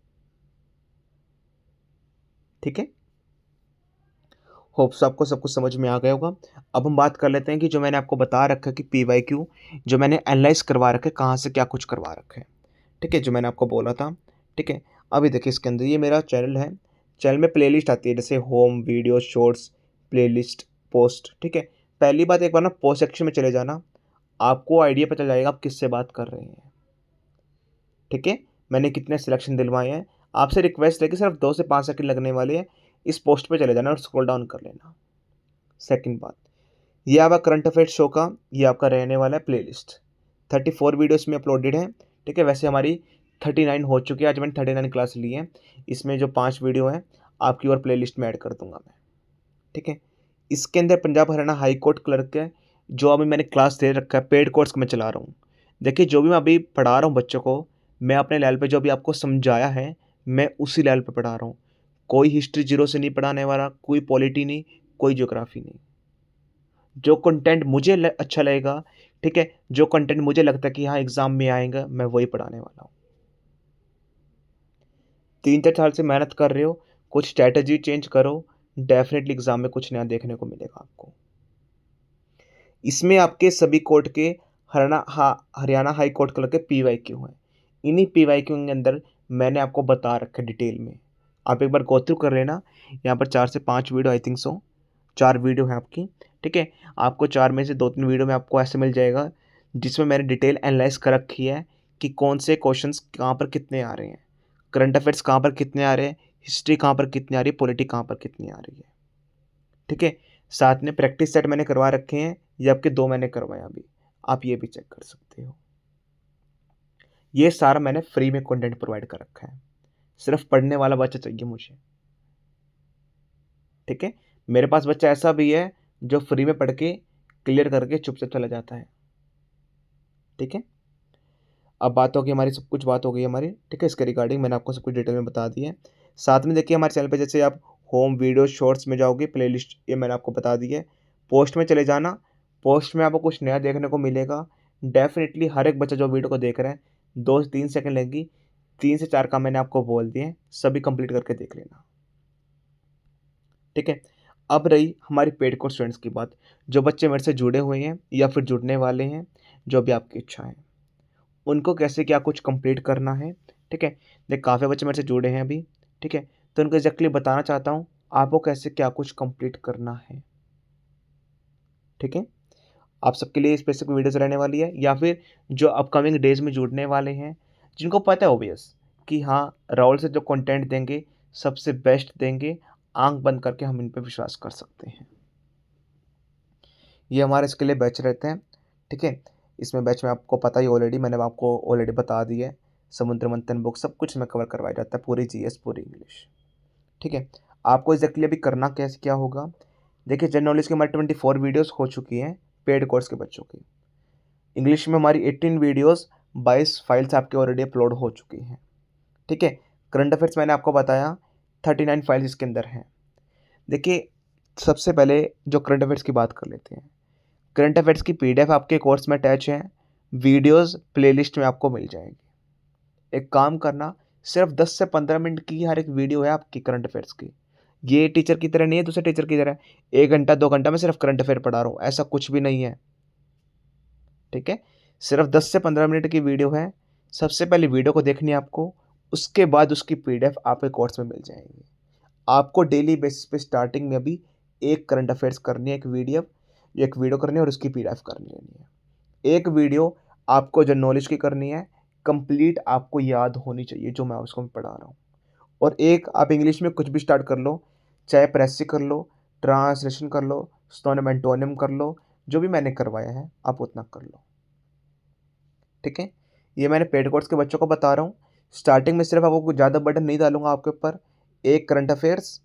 ठीक है? होप्स आपको सब कुछ समझ में आ गया होगा। अब हम बात कर लेते हैं कि जो मैंने आपको बता रखा है कि पीवाईक्यू जो मैंने एनालाइज़ करवा रखा है, कहाँ से क्या कुछ करवा रखा है। ठीक है? जो मैंने आपको बोला था, ठीक है? अभी देखिए इसके अंदर ये मेरा चैनल है, चैनल में प्लेलिस्ट आती है जैसे home, video, shorts, playlist, post, ठीक है? पहली बात एक बार ना पोस्ट सेक्शन में चले जाना, आपको आइडिया पता चल जाएगा आप किससे बात कर रहे हैं। ठीक है? मैंने कितने सिलेक्शन दिलवाए हैं, आपसे रिक्वेस्ट है कि सिर्फ 2 से 5 सेकंड लगने वाले हैं, इस पोस्ट पे चले जाना और स्क्रॉल डाउन कर लेना। सेकंड बात, ये आपका करंट अफेयर्स शो का ये आपका रहने वाला है प्लेलिस्ट। 34 वीडियोस में अपलोडेड है, ठीक है? वैसे हमारी 39 हो चुकी है, आज मैंने 39 क्लास ली है। इसमें जो 5 वीडियो हैं, आपकी और प्लेलिस्ट में ऐड कर दूँगा मैं, ठीक है? इसके अंदर Punjab Haryana high court clerk है, जो अभी मैंने क्लास दे रखा है, पेड कोर्स मैं चला रहा हूँ। देखिए जो भी मैं अभी पढ़ा रहा हूँ बच्चों को, मैं अपने लेवल पे जो भी आपको समझाया है, मैं उसी लेवल पे पढ़ा रहा हूँ। कोई हिस्ट्री ज़ीरो से नहीं पढ़ाने वाला, कोई पॉलिटी नहीं, कोई ज्योग्राफी नहीं। जो कंटेंट मुझे अच्छा लगेगा, ठीक है, जो कंटेंट मुझे लगता है कि हाँ एग्ज़ाम में आएगा, मैं वही पढ़ाने वाला हूँ। 3-4 साल से मेहनत कर रहे हो, कुछ स्ट्रैटेजी चेंज करो, डेफिनेटली एग्ज़ाम में कुछ नया देखने को मिलेगा आपको। इसमें आपके सभी कोर्ट के हरियाणा हाई कोर्ट क्लर्क के पीवाईक्यू हैं। इन्हीं पीवाईक्यू के अंदर मैंने आपको बता रखा है डिटेल में। आप एक बार गो थ्रू कर लेना, यहाँ पर 4 से 5 video I think so, 4 video हैं आपकी, ठीक है? आपको 4 में से 2-3 वीडियो में आपको ऐसे मिल जाएगा, जिसमें मैंने डिटेल एनालाइज़ कर रखी है कि कौन से क्वेश्चंस कहाँ पर कितने आ रहे हैं, करंट अफेयर्स कहाँ पर कितने आ रहे हैं, हिस्ट्री कहाँ पर कितनी आ रही है, पॉलिटी कहाँ पर कितनी आ रही है, ठीक है? साथ में प्रैक्टिस सेट मैंने करवा रखे हैं, ये आपके 2 मैंने करवाए अभी, आप ये भी चेक कर सकते हो। ये सारा मैंने फ्री में कंटेंट प्रोवाइड कर रखा है, सिर्फ पढ़ने वाला बच्चा चाहिए मुझे, ठीक है? मेरे पास बच्चा ऐसा भी है जो फ्री में पढ़ के क्लियर करके चुपचाप चला जाता है, ठीक है? अब बात होगी हमारी, सब कुछ बात हो गई हमारी, ठीक है? इसके रिगार्डिंग मैंने आपको सब कुछ डिटेल में बता दिया है। साथ में देखिए हमारे चैनल पे जैसे आप होम, वीडियो, शॉर्ट्स में जाओगे, प्लेलिस्ट ये मैंने आपको बता दी है। पोस्ट में चले जाना, पोस्ट में आपको कुछ नया देखने को मिलेगा। डेफ़िनिटली हर एक बच्चा जो वीडियो को देख रहा है, 2 से 3 सेकंड लगेगी, 3 से 4 काम मैंने आपको बोल दिए हैं, सभी कंप्लीट करके देख लेना, ठीक है? अब रही हमारी पेड कोर्स स्टूडेंट्स की बात, जो बच्चे मेरे से जुड़े हुए हैं या फिर जुड़ने वाले हैं, जो भी आपकी इच्छा है। उनको कैसे क्या कुछ कंप्लीट करना है, ठीक है? देख काफ़ी बच्चे मेरे से जुड़े हैं अभी, ठीक है? तो उनको एग्ज़ैक्टली बताना चाहता हूँ, आपको कैसे क्या कुछ कंप्लीट करना है, ठीक है? आप सबके लिए स्पेसिफिक वीडियोज़ रहने वाली है, या फिर जो अपकमिंग डेज़ में जुड़ने वाले हैं, जिनको पता है ऑब्वियस कि हाँ, राहुल से जो कंटेंट देंगे, सबसे बेस्ट देंगे, आँख बंद करके हम इन पे विश्वास कर सकते हैं। ये हमारे इसके लिए बैच रहते हैं, ठीक है? इसमें बैच में आपको पता ही ऑलरेडी, मैंने आपको ऑलरेडी बता दिया है, समुद्र मंथन बुक सब कुछ इसमें कवर करवाया जाता है, पूरी जीएस, पूरी इंग्लिश, ठीक है? आपको एग्ज़ैक्टली अभी करना कैसे क्या होगा, देखिए जनरल नॉलेज की हमारी 24 वीडियोज़ हो चुकी हैं, पेड कोर्स के बच्चों की। इंग्लिश में हमारी 18 वीडियोज़, 22 फाइल्स आपकी ऑलरेडी अपलोड हो चुकी हैं, ठीक है? करंट अफेयर्स मैंने आपको बताया, 39 फाइल्स इसके अंदर हैं। देखिए, सबसे पहले जो करंट अफेयर्स की बात कर लेते हैं। करंट अफेयर्स की पीडीएफ आपके कोर्स में अटैच है, वीडियोस प्लेलिस्ट में आपको मिल जाएगी। एक काम करना, सिर्फ 10 से 15 मिनट की हर एक वीडियो है आपकी करंट अफेयर्स की। ये टीचर की तरह नहीं है, दूसरे टीचर की तरह 1 घंटा 2 घंटा मैं सिर्फ करंट अफेयर पढ़ा रहा हूँ, ऐसा कुछ भी नहीं है, ठीक है? सिर्फ 10 से 15 मिनट की वीडियो है। सबसे पहले वीडियो को देखनी है आपको, उसके बाद उसकी पीडीएफ आपके कोर्स में मिल जाएगी। आपको डेली बेसिस पे स्टार्टिंग में अभी एक करंट अफेयर्स करनी है, एक वीडियो करनी है और उसकी पीडीएफ कर लेनी है। एक वीडियो आपको जो नॉलेज की करनी है, कंप्लीट आपको याद होनी चाहिए जो मैं उसको पढ़ा रहा हूँ। और एक आप इंग्लिश में कुछ भी स्टार्ट कर लो, चाहे प्रेस से कर लो, ट्रांसलेशन कर लो, सिनोनिम एंटोनिम कर लो, जो भी मैंने करवाया है आप उतना कर लो। ठीक है, ये मैंने पेड कोर्स के बच्चों को बता रहा हूँ। स्टार्टिंग में सिर्फ आपको कुछ ज़्यादा बर्डन नहीं डालूंगा आपके ऊपर। एक करंट अफेयर्स,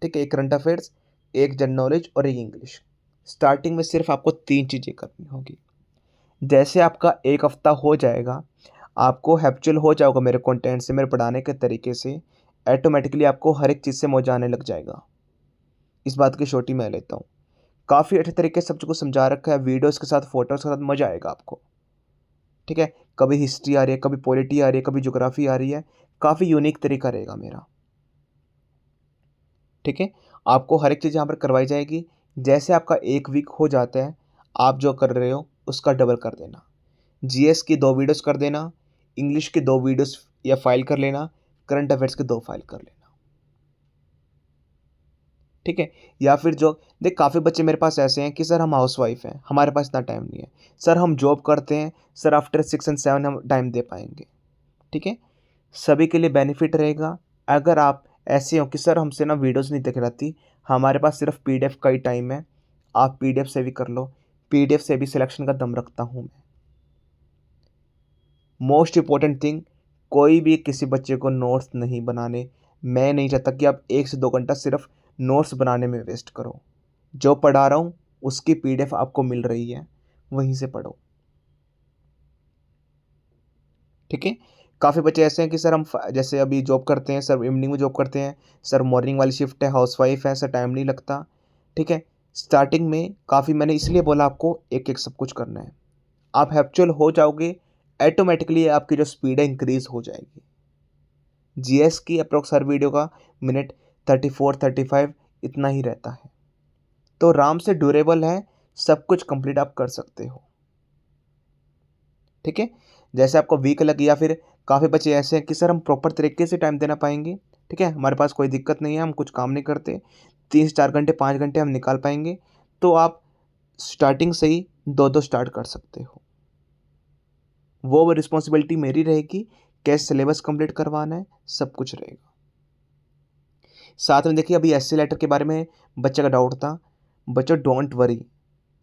ठीक है, एक करंट अफेयर्स, एक जनरल नॉलेज और एक इंग्लिश। स्टार्टिंग में सिर्फ आपको 3 चीज़ें करनी होगी। जैसे आपका एक हफ्ता हो जाएगा, आपको हैप्चुअल हो जाओगे मेरे कंटेंट से, मेरे पढ़ाने के तरीके से, ऑटोमेटिकली आपको हर एक चीज़ से मज़ा आने लग जाएगा। इस बात की श्योरिटी मैं लेता हूँ। काफ़ी अच्छे तरीके से सब कुछ समझा रखा है, वीडियोज़ के साथ, फोटोज़ के साथ, मज़ा आएगा आपको। ठीक है, कभी हिस्ट्री आ रही है, कभी पॉलिटी आ रही है, कभी ज्योग्राफी आ रही है, काफ़ी यूनिक तरीका रहेगा मेरा। ठीक है, आपको हर एक चीज़ यहाँ पर करवाई जाएगी। जैसे आपका 1 वीक हो जाता है, आप जो कर रहे हो उसका डबल कर देना। जीएस की 2 वीडियोस कर देना, इंग्लिश की 2 वीडियोस या फाइल कर लेना, करंट अफेयर्स की 2 फाइल कर लेना। ठीक है, या फिर जो देख, काफ़ी बच्चे मेरे पास ऐसे हैं कि सर हम हाउसवाइफ हैं, हमारे पास इतना टाइम नहीं है। सर हम जॉब करते हैं, सर आफ्टर 6 एंड 7 हम टाइम दे पाएंगे। ठीक है, सभी के लिए बेनिफिट रहेगा। अगर आप ऐसे हो कि सर हमसे ना वीडियोस नहीं दिख रहती, हमारे पास सिर्फ पीडीएफ का ही टाइम है, आप पीडीएफ से भी कर लो। पीडीएफ से भी सिलेक्शन का दम रखता हूँ मैं। मोस्ट इम्पॉर्टेंट थिंग, कोई भी किसी बच्चे को नोट्स नहीं बनाने, मैं नहीं चाहता कि आप 1 से 2 घंटा सिर्फ नोट्स बनाने में वेस्ट करो। जो पढ़ा रहा हूँ उसकी पीडीएफ आपको मिल रही है, वहीं से पढ़ो। ठीक है, काफ़ी बच्चे ऐसे हैं कि सर हम जैसे अभी जॉब करते हैं, सर इवनिंग में जॉब करते हैं, सर मॉर्निंग वाली शिफ्ट है, हाउसवाइफ है, सर टाइम नहीं लगता। ठीक है, स्टार्टिंग में काफ़ी मैंने इसलिए बोला आपको एक एक सब कुछ करना है। आप हैप्चुअल हो जाओगे, ऑटोमेटिकली आपकी जो स्पीड है इंक्रीज हो जाएगी। जीएस की अप्रोक्स हर वीडियो का मिनट 34-35 इतना ही रहता है, तो आराम से ड्यूरेबल है, सब कुछ कंप्लीट आप कर सकते हो। ठीक है, जैसे आपको वीक लगी, या फिर काफ़ी बच्चे ऐसे हैं कि सर हम प्रॉपर तरीके से टाइम देना पाएंगे। ठीक है, हमारे पास कोई दिक्कत नहीं है, हम कुछ काम नहीं करते, 3 से 4 घंटे 5 घंटे हम निकाल पाएंगे, तो आप स्टार्टिंग से ही 2-2 स्टार्ट कर सकते हो। वो रिस्पॉन्सिबिलिटी मेरी रहेगी, कैसे सिलेबस कंप्लीट करवाना है, सब कुछ रहेगा। साथ में देखिए, अभी एसए लेटर के बारे में बच्चे का डाउट था। बच्चों डोंट वरी,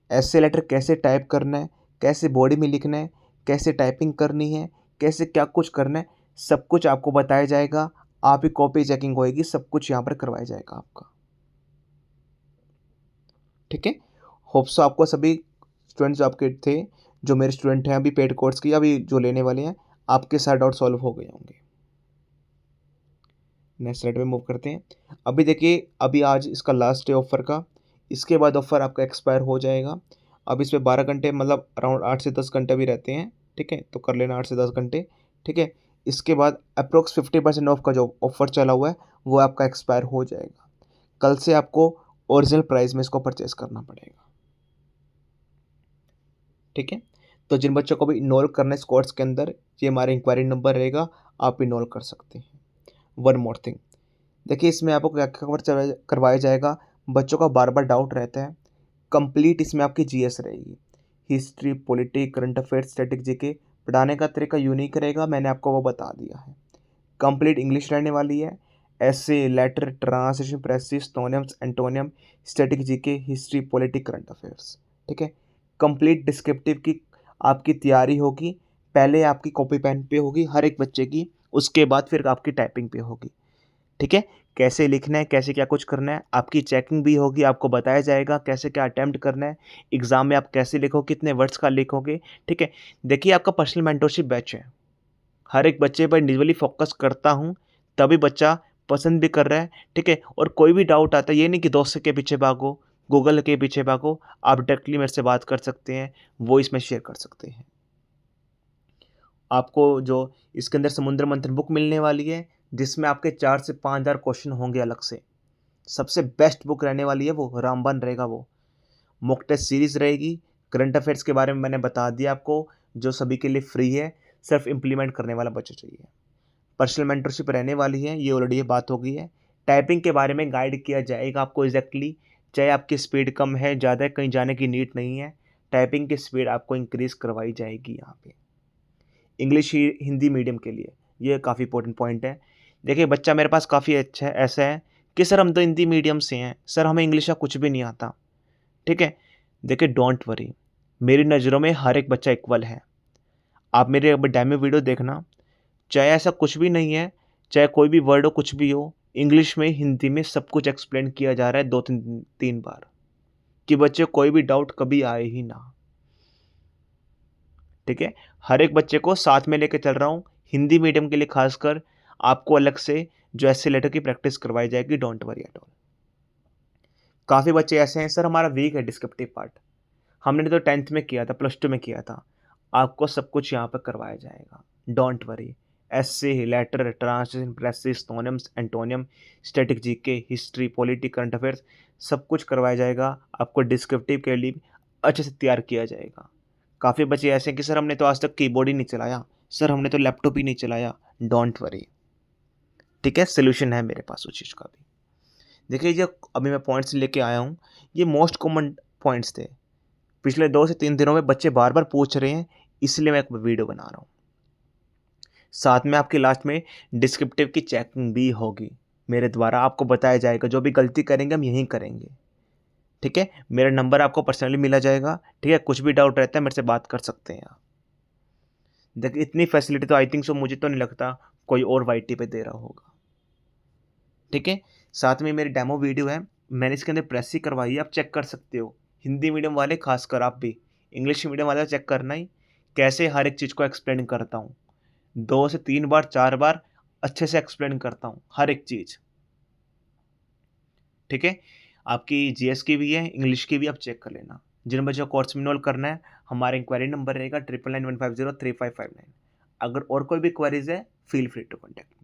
एसए लेटर कैसे टाइप करना है, कैसे बॉडी में लिखना है, कैसे टाइपिंग करनी है, कैसे क्या कुछ करना है, सब कुछ आपको बताया जाएगा। आप ही कॉपी चेकिंग होएगी, सब कुछ यहाँ पर करवाया जाएगा आपका। ठीक है, होप्स आपको सभी स्टूडेंट्स जो आपके थे, जो मेरे स्टूडेंट हैं अभी पेड कोर्स की, अभी जो लेने वाले हैं, आपके सारे डाउट सॉल्व हो गए होंगे। नेक्स्ट स्लाइड पे मूव करते हैं। अभी देखिए, अभी आज इसका लास्ट डे ऑफर का, इसके बाद ऑफर आपका एक्सपायर हो जाएगा। अब इस पे 12 घंटे मतलब अराउंड 8 से 10 घंटे भी रहते हैं। ठीक है, तो कर लेना 8 से 10 घंटे। ठीक है, इसके बाद अप्रोक्स 50% ऑफ का जो ऑफर चला हुआ है वो आपका एक्सपायर हो जाएगा। कल से आपको ओरिजिनल प्राइस में इसको परचेस करना पड़ेगा। ठीक है, तो जिन बच्चों को भी इनरोल करना है इस कोर्स के अंदर, ये हमारा इंक्वायरी नंबर रहेगा, आप इनरोल कर सकते हैं। वन मोर थिंग, देखिए इसमें आपको क्या कवर करवाया जाएगा। बच्चों का बार बार डाउट रहता है, कंप्लीट इसमें आपकी जीएस रहेगी, history, polity, current affairs, static GK. पढ़ाने का तरीका यूनिक रहेगा, मैंने आपको वो बता दिया है। कंप्लीट इंग्लिश रहने वाली है, ऐसे, लेटर, ट्रांसलेशन, प्रेसिस, टोनियम्स, antonym, static GK, history, polity, current affairs. ठीक है, कंप्लीट डिस्क्रिप्टिव की आपकी तैयारी होगी। पहले आपकी कॉपी पेन पे होगी हर एक बच्चे की, उसके बाद फिर आपकी टाइपिंग पे होगी। ठीक है, कैसे लिखना है, कैसे क्या कुछ करना है, आपकी चेकिंग भी होगी, आपको बताया जाएगा कैसे क्या अटेम्प्ट करना है, एग्ज़ाम में आप कैसे लिखो, कितने वर्ड्स का लिखोगे। ठीक है, देखिए आपका पर्सनल मेंटरशिप बैच है, हर एक बच्चे पर इंडिविजुअली फोकस करता हूँ, तभी बच्चा पसंद भी कर रहा है। ठीक है, और कोई भी डाउट आता है, ये नहीं कि दोस्त के पीछे भागो, गूगल के पीछे भागो, आप डायरेक्टली मेरे से बात कर सकते हैं, वॉइस में शेयर कर सकते हैं। आपको जो इसके अंदर समुद्र मंथन बुक मिलने वाली है, जिसमें आपके 4 से 5,000 क्वेश्चन होंगे अलग से। सबसे बेस्ट बुक रहने वाली है वो, रामबन रहेगा वो। मॉक टेस्ट सीरीज रहेगी। करंट अफेयर्स के बारे में मैंने बता दिया आपको, जो सभी के लिए फ्री है, सिर्फ इम्प्लीमेंट करने वाला बच्चा चाहिए। पर्सनल मेंटरशिप रहने वाली है, ये ऑलरेडी ये बात हो गई है। टाइपिंग के बारे में गाइड किया जाएगा आपको एग्जैक्टली, चाहे आपकी स्पीड कम है, ज़्यादा है, कहीं जाने की नीड नहीं है, टाइपिंग की स्पीड आपको इंक्रीज़ करवाई जाएगी यहाँ पे। इंग्लिश ही हिंदी मीडियम के लिए ये काफ़ी इंपॉर्टेंट पॉइंट है। देखिए बच्चा मेरे पास काफ़ी अच्छा है, ऐसा है कि सर हम तो हिंदी मीडियम से हैं, सर हमें इंग्लिश का कुछ भी नहीं आता। ठीक है, देखिए डोंट वरी, मेरी नज़रों में हर एक बच्चा इक्वल है। आप मेरे अब डेमो वीडियो देखना, चाहे ऐसा कुछ भी नहीं है, चाहे कोई भी वर्ड हो, कुछ भी हो, इंग्लिश में हिंदी में सब कुछ एक्सप्लेन किया जा रहा है 2-3 बार, कि बच्चे कोई भी डाउट कभी आए ही ना। ठीक है, हर एक बच्चे को साथ में लेके चल रहा हूँ। हिंदी मीडियम के लिए खासकर आपको अलग से जो एस्से लेटर की प्रैक्टिस करवाई जाएगी, डोंट वरी एट ऑल। काफ़ी बच्चे ऐसे हैं, सर हमारा वीक है डिस्क्रिप्टिव पार्ट, हमने तो 10th में किया था, +2 में किया था। आपको सब कुछ यहाँ पर करवाया जाएगा, don't worry. Essay, letter, translation, precis, टोनिम्स, antonym, static GK, history, polity, current affairs, सब कुछ करवाया जाएगा। आपको डिस्क्रिप्टिव के लिए अच्छे से तैयार किया जाएगा। काफ़ी बच्चे ऐसे हैं कि सर हमने तो आज तक कीबोर्ड ही नहीं चलाया, सर हमने तो लैपटॉप ही नहीं चलाया, डोंट वरी। ठीक है, सॉल्यूशन है मेरे पास उस चीज़ का भी। देखिए, जो अभी मैं पॉइंट्स लेके आया हूँ, ये मोस्ट कॉमन पॉइंट्स थे। पिछले 2 से 3 दिनों में बच्चे बार-बार पूछ रहे हैं, इसलिए मैं एक वीडियो बना रहा हूँ। साथ में आपके लास्ट में डिस्क्रिप्टिव की चेकिंग भी होगी। मेरे द्वारा आपको बताया जाएगा, जो भी गलती करेंगे हम यहीं करेंगे। ठीक है? मेरा नंबर आपको पर्सनली मिला जाएगा। ठीक है? कुछ भी डाउट रहता है मेरे से बात कर सकते हैं आप। देखिए, इतनी फैसिलिटी तो आई थिंक सो मुझे तो नहीं लगता कोई और वाईटी पे दे रहा होगा। ठीक है? साथ में मेरी डेमो वीडियो है, मैंने इसके अंदर प्रेस ही करवाई है, आप चेक कर सकते हो। हिंदी मीडियम वाले खासकर आप भी, इंग्लिश मीडियम वाले चेक करना ही, कैसे हर एक चीज़ को एक्सप्लेन करता हूँ। 2 से 3 बार, 4 बार अच्छे से एक्सप्लेन करता हूँ, हर एक चीज़। ठीक है? आपकी जीएस की भी है, इंग्लिश की भी, आप चेक कर लेना। जिन बच्चों को कोर्स में इनरोल करना है, हमारा इंक्वायरी नंबर रहेगा 9991503559। अगर और कोई भी क्वेरीज़ है, feel free to contact me.